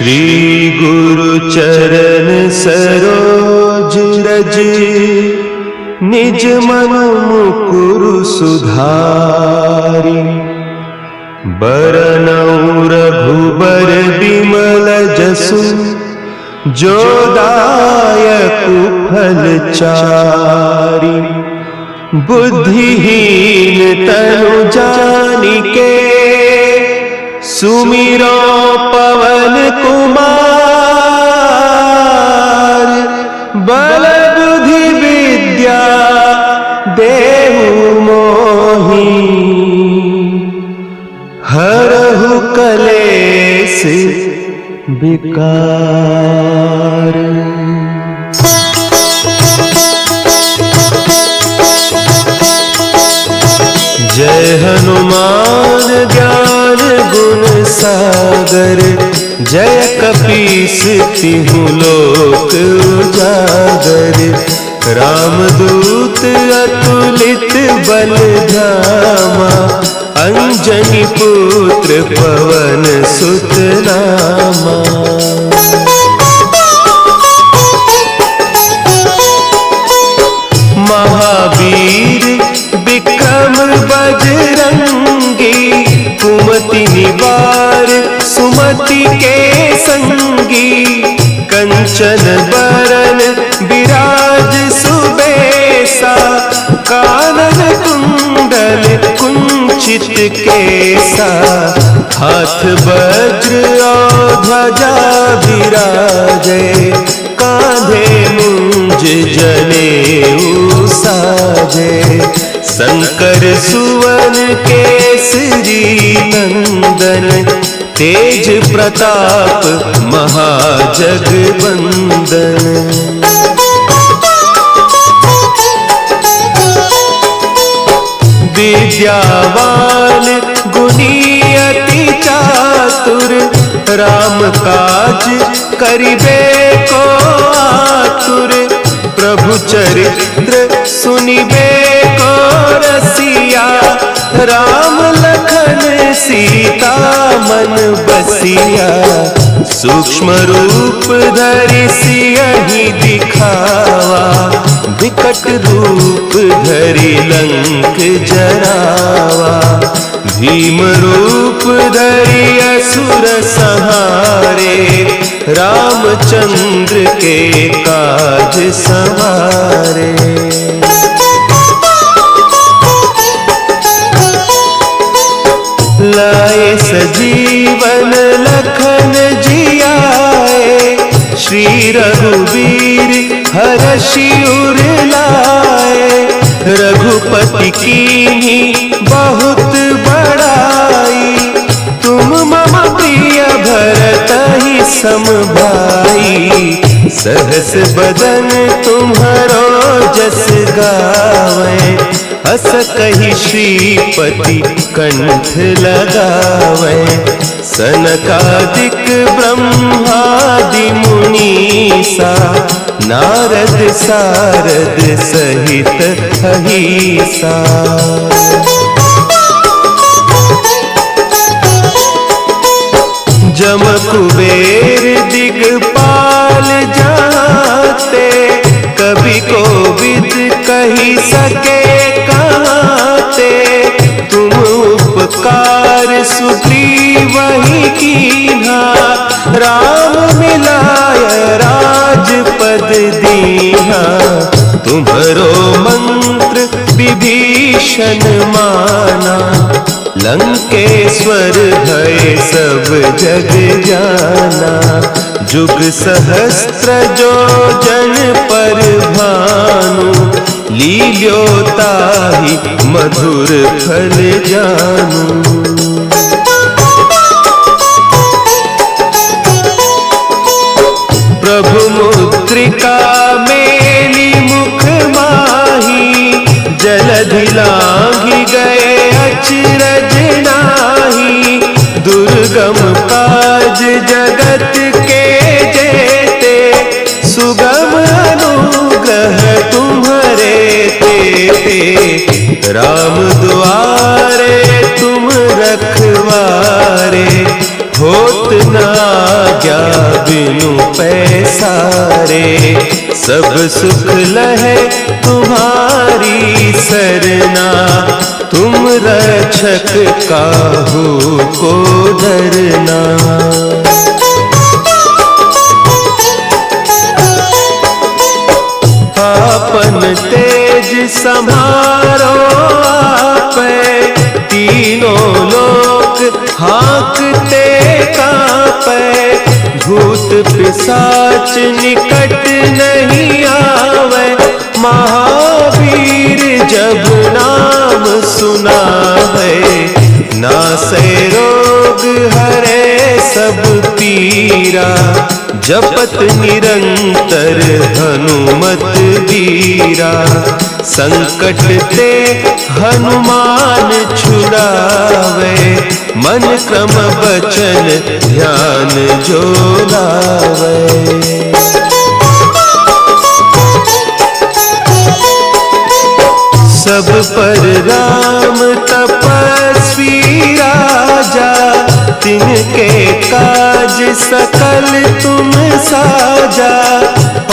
श्री गुरु चरण सरोज रज, निज मन मुकुरु सुधारि। बरनउँ रघुबर बिमल जसु, जो दायकु फल चारि। बुद्धिहीन तनु जानिके, सुमिरो पवन कुमार। बल बुद्धि विद्या देहु मोहि, हरहु कलेस विकार। जय हनुमान ज्ञान गुण सागर, जय कपीस तिहु लोक उजागर। रामदूत अतुलित बल धामा, अंजनी पुत्र पवन सुत नामा। महावीर विक्रम बजरंगी, कुमति निवार सुमति के संगी। कंचन बरन विराज सुबेसा, कानन कुंडल कुंचित केसा। हाथ वज्र और ध्वजा विराजे, कांधे मुंज जनेऊ साजे। शंकर सुवन केसरी नंदन, तेज प्रताप महाजगवंदन। विद्यावान गुणी अति चातुर, राम काज करिबे को आतुर। प्रभु चरित्र सुनिबे को रसिया, राम लखन सीता मन बसिया। सूक्ष्म रूप धरि सियहि दिखावा, विकट रूप धरि लंक जरावा। भीम रूप धरि असुर संहारे, रामचंद्र के काज सवारे। लाए सजीवन लखन जियाए, श्री रघुवीर हरषि उर लाए। रघुपति कीन्ही बहुत बड़ाई, तुम मम प्रिय भरतहि सम भाई। सहस बदन तुम्हरो जस गावें, हस कहि श्रीपति कंठ लगावें। सनकादिक ब्रह्मादि मुनीसा, नारद सारद सहित अहीसा। जम कुबेर दिगपाल जाते, कवि कोविद कही सके कहते। तुम उपकार सुग्रीवहि कीन्हा, राम मिलाय राजपद दीन्हा। तुम्हरो मंत्र विभीषण माना, लंकेश्वर भय सब जग जाना। जुग सहस्त्र जो जन पर भानु, लील्योताहि मधुर फल जानू। प्रभु मुद्रिका मेली मुख माही, जलधि लांघि गए अचरज नाही। दुर्गम काज जगत के जेते, सुगम अनुग्रह तुम्हारे तेते। राम दुआरे तुम रखवारे, होत न आज्ञा बिनु पैसारे, सब सुख लहे तुम्हारी सरना, तुम रक्षक काहू को डरना। आपन तेज सम्हारो आपै, तीनों लोक हाँकते कांपै, भूत पिशाच निकट नहीं आवे, महावीर जब नाम सुनावे, नासै रोग हरे सब पीरा, जपत निरंतर हनुमत वीरा, संकट ते हनुमान छुड़ावे, मन क्रम बचन ध्यान जो लावे। सब पर राम तपस्वी राजा, तिनके काज सकल तुम साजा,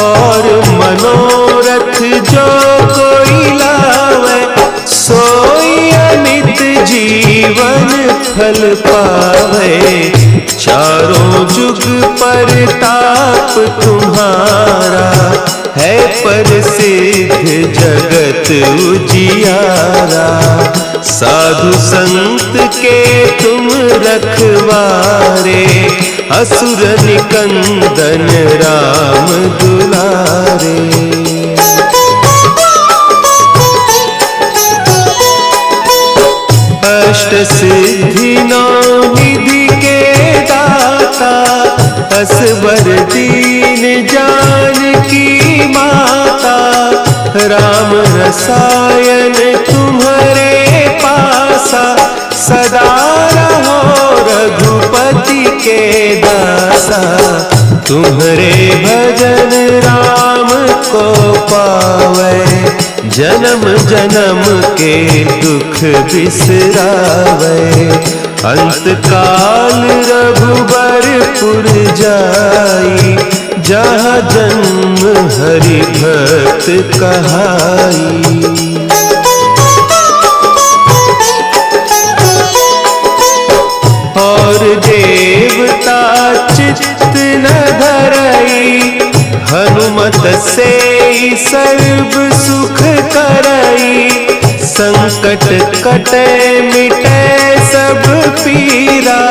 और मनोरथ जो कोई लावे, सोई अमित जीवन फल पावे, चारों जुग परताप तुम्हारा, है प्रसिद्ध जगत उजियारा, साधु संत के तुम रखवारे, असुर निकंदन राम दुलारे। अष्ट सिद्धि नौ निधि के दाता, असवर दीन जानकी माता, राम रसायन तुम्हारे पासा, सदा रहो रघुपति के दासा, तुम्हारे भजन राम को पावे, जन्म जन्म के दुख बिसरावे, अंत काल रघुबरपुर जाई, जहाँ जन्म हरि भक्त कहाई। और देवता चित्त न धरई, हनुमत से सर्व सुख करई, संकट कटे मिटे सब पीरा,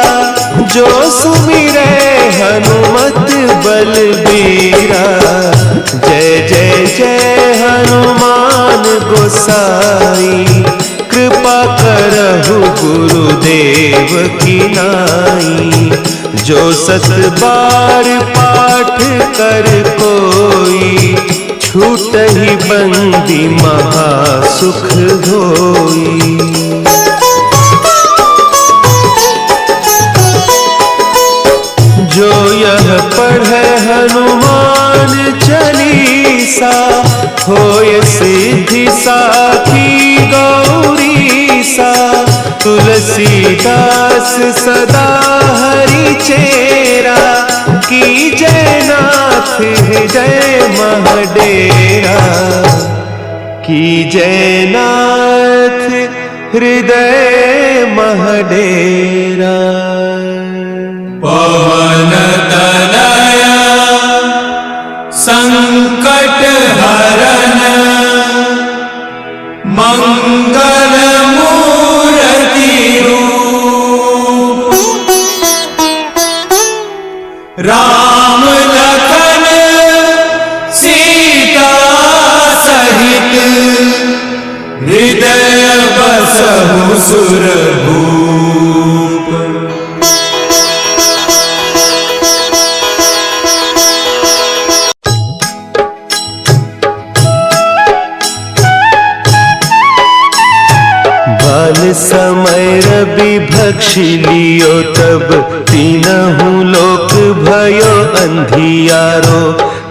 जो सुमिरे हनुमत बलबीरा, जय जय जय हनुमान गोसाई, कृपा करहु गुरुदेव की नाई, जो सत बार पाठ कर कोई, छूटहि बंदी महासुख होई। जो यह पढ़े हनुमान चालीसा, होय सिद्धि साखी गौरीसा, तुलसीदास सदा हरि चेरा, की जय नाथ हृदय महडेरा, की जय नाथ हृदय महडेरा। पवन तनया संकट हरन, मंगल मूर्ति रूप, राम लखन सीता सहित, हृदय बसहु सुरभूप। बाल समय रवि भक्षि लियो, तब तीनहु लोक भयो अंधियारो,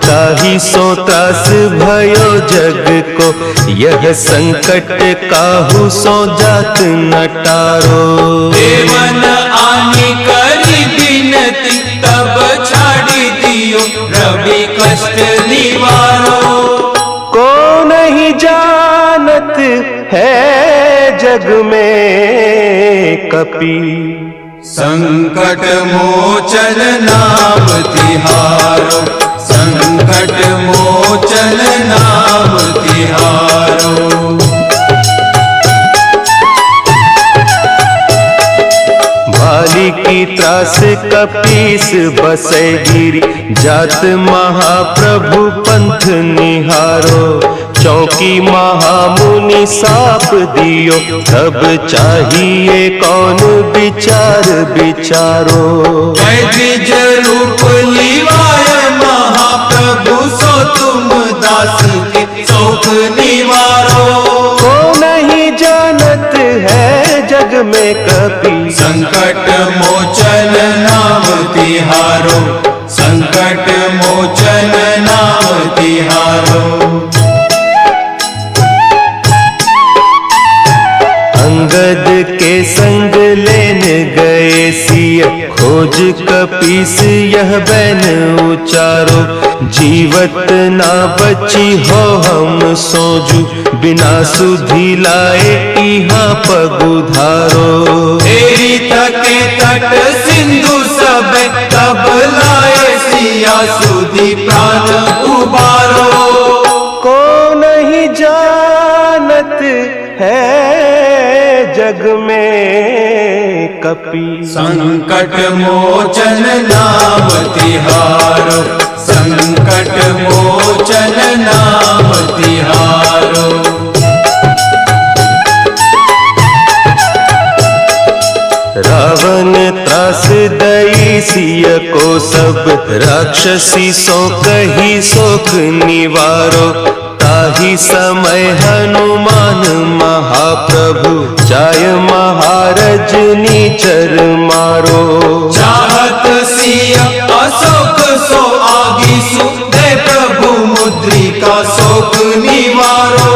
ताहि सो त्रास भयो जग को, यह संकट काहू सो जात न टारो। देवन आनि करि बिनती, तब छा जग में कपि। संकट मोचन नाम तिहारो, संकट मोचन नाम तिहारो। भाली की त्रास कपीस बसै गिरी, जात महाप्रभु पंथ निहारो। चौकी महामुनि साप दियो, तब चाहिए कौन विचार विचारो। द्विज रूप लिवाय महाप्रभु, सो तुम दास के शोक निवारो। को नहीं जानत है जग में कपि, संकट मोचन नाम तिहारो, संकट मोचन नाम तिहारो। अंगद के संग लेन गए सिय, खोज कपीस यह बैन उचारो। जीवत ना बची हो हम सोजू, बिना सुधि लाए इहाँ पगुधारो। तेरी तके तट सिंधु सब, तब लाए सिया सुधि प्राण उबारो। को नहीं जानत है जग में कपि, संकट मोचन नाम तिहारो, संकट मोचन नाम तिहारो। रावण त्रास दई सिय को सब, राक्षसी सो कही सोख निवारो। ताहि समय हनुमान महाप्रभु, जाय महारज नीचर मारो। चाहत सिया अशोक सो आगीसु, दे प्रभु मुद्रिका शोक निवारो।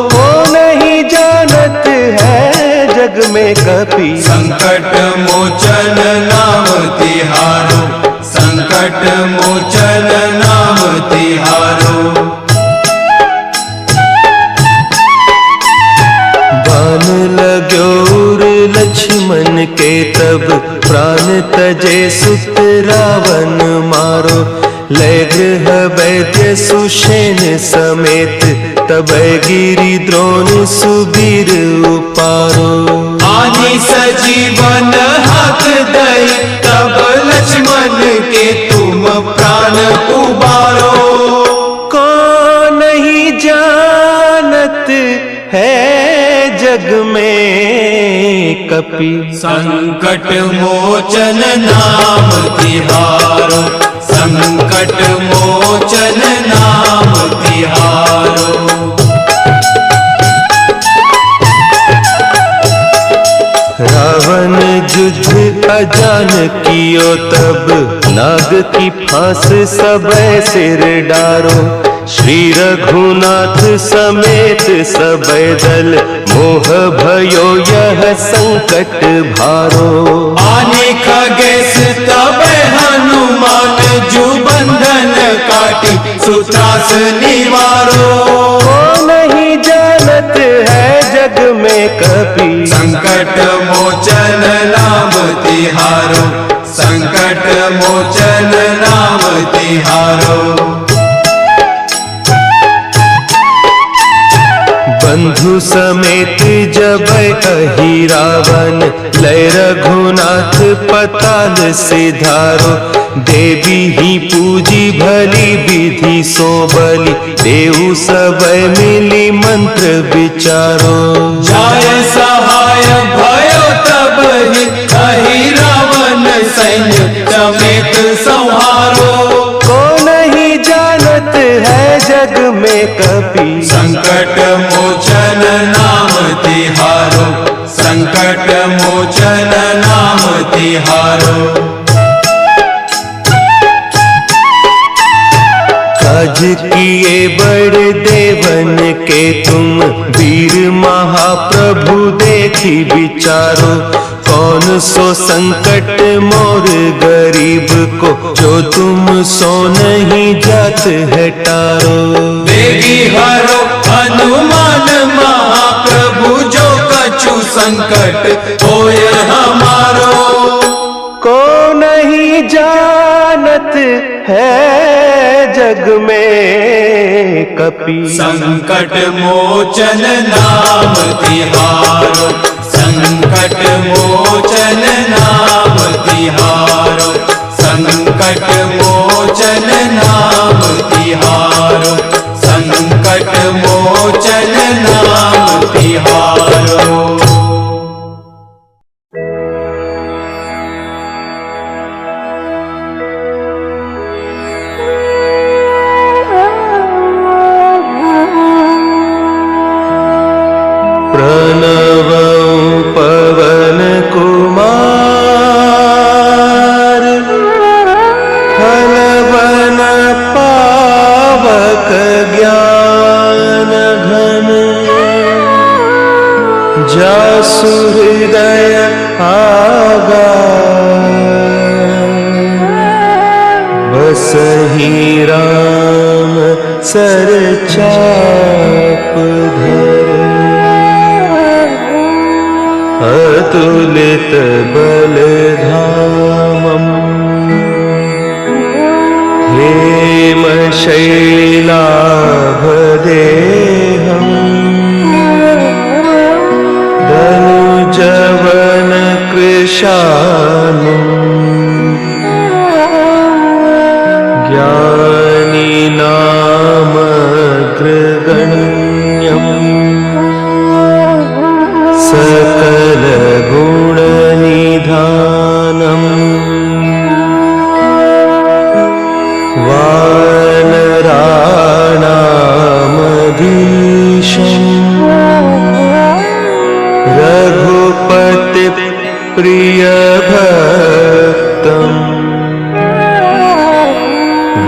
को नहीं जानत है जग में कपि, संकट मोचन नाम तिहारो, संकट मोचन नाम तिहारो। बान लाग्यो उर लक्ष्मण के, तब प्राण तजे सुत रावण मारो। लय गृह वैद्य सुषेण समेत, तब गिरि द्रोण सुबीर उपारो। आनि सजीवन हाथ दई, तब लक्ष्मण के तुम प्राण उबारो। को नहीं जानत है जग में कपि, संकट मोचन नाम तिहारो, संकट मोचन नाम तिहारो। रावण युद्ध अजान कियो, तब नाग की फांस सबय सिर डारो। श्री रघुनाथ समेत सबय दल, मोह भयो यह संकट भारो। आने खगेश तब हनुमान, जो बंधन काटी सुत्रास निवारो। को नहीं जानत है जग में कपि, संकट मोचन नाम तिहारो, संकट मोचन नाम तिहारो। बंधु समेत जब अहि रावण, लय रघुनाथ पताल सिधारो। देवी ही पूजी भली विधि सो बलि, देहु सबय मिली मंत्र विचारो। जाय सहाय भयो तब ही, अहि रावण सैन्य समेत संहारो। को नहीं जानत है जग में कपि, संकट मोचन नाम तिहारो, संकट मोचन नाम तिहारो। काज किए बड़ देवन के तुम, वीर महाप्रभु देखी विचारो। कौन सो संकट मोर गरीब को, जो तुम सो नहीं जात है टारो। देवी हरो हनुमान महाप्रभु, जो कछु संकट होय हमारो। को नहीं जानत है जग में कपि, संकट मोचन नाम तिहारो, संकट मोचन नाम तिहारो, संकट मोचन नाम तिहारो, संकट मोचन नाम तिहारो। पवन कुमार फलवन पावक ज्ञान घन, जासु हृदय आगार, बसहि राम सर चाप धर, अतुलित बलधामम् हेमशैलाभदेहम्, धनुजवन कृशानुम्, ज्ञानी नामग्रगण्यम्, सकल गुण निधानम्, वानराणामधीशम्, रघुपति प्रिय भक्तम्,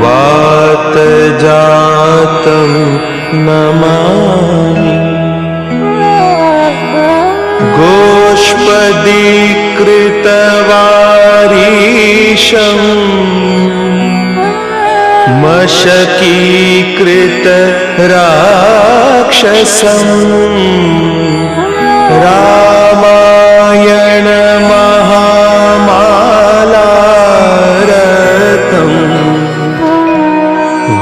वात जातं नमामि, गोष्पदीकृतवारीशम्, मशकीकृत राक्षसम्, रामायण महामालारतम्,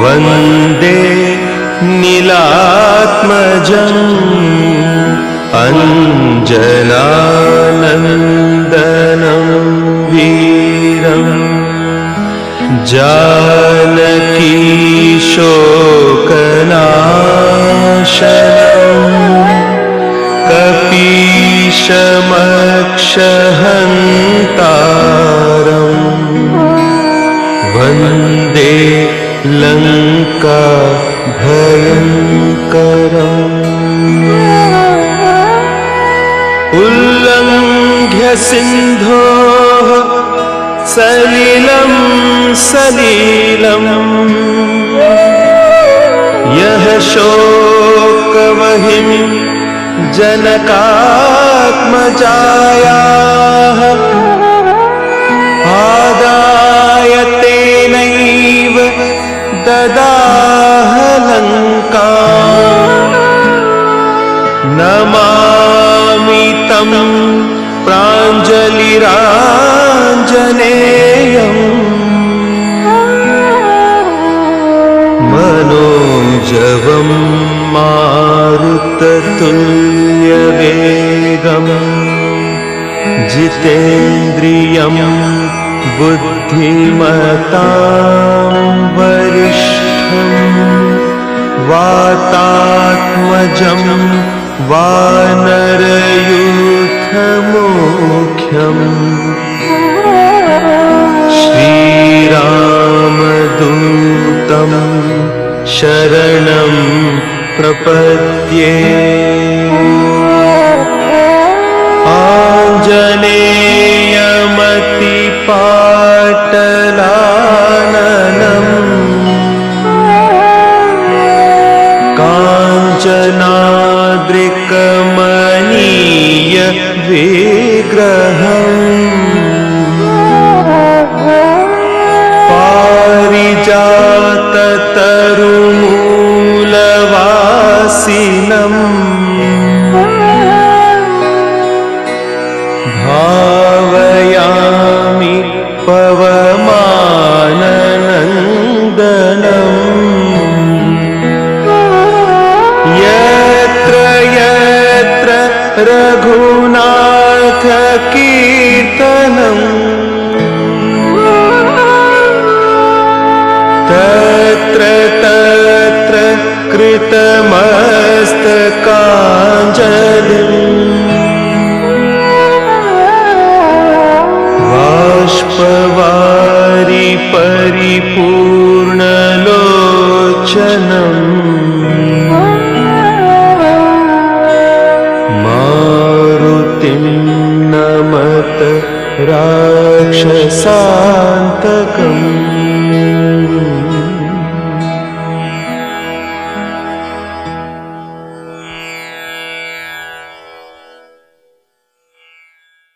वन्दे नीलात्मजम्, अंजनानंदनं वीरम्, जानकी शोकनाशनम्, कपीशमक्षहन्तारम्, वन्दे लंका भयङ्करम्। उल्लङ्घ्य सिन्धोः सलिलं सलीलम्, यः शोकवहिं जनकात्मजायाः, आदाय तेनैव ददाह लङ्काम्, नमामि तं प्राञ्जलिराञ्जनेयम्, मनोजवं मारुततुल्यवेगम्, जितेन्द्रियं बुद्धिमतां वरिष्ठम्, वातात्मजं वानरयूथमुख्यम्, श्रीरामदूतं शरणं प्रपद्ये, आञ्जनेयमतिपाटलाननम्, काञ्चनाद्रिकमनीय विग्रहम्, पारिजाततरुमूलवासिनम्, पवमाननन्दनम् यत्र यत्र रघुनाथ कीर्तनम् तत्र तत्र कृतमस्तकाञ्जलिः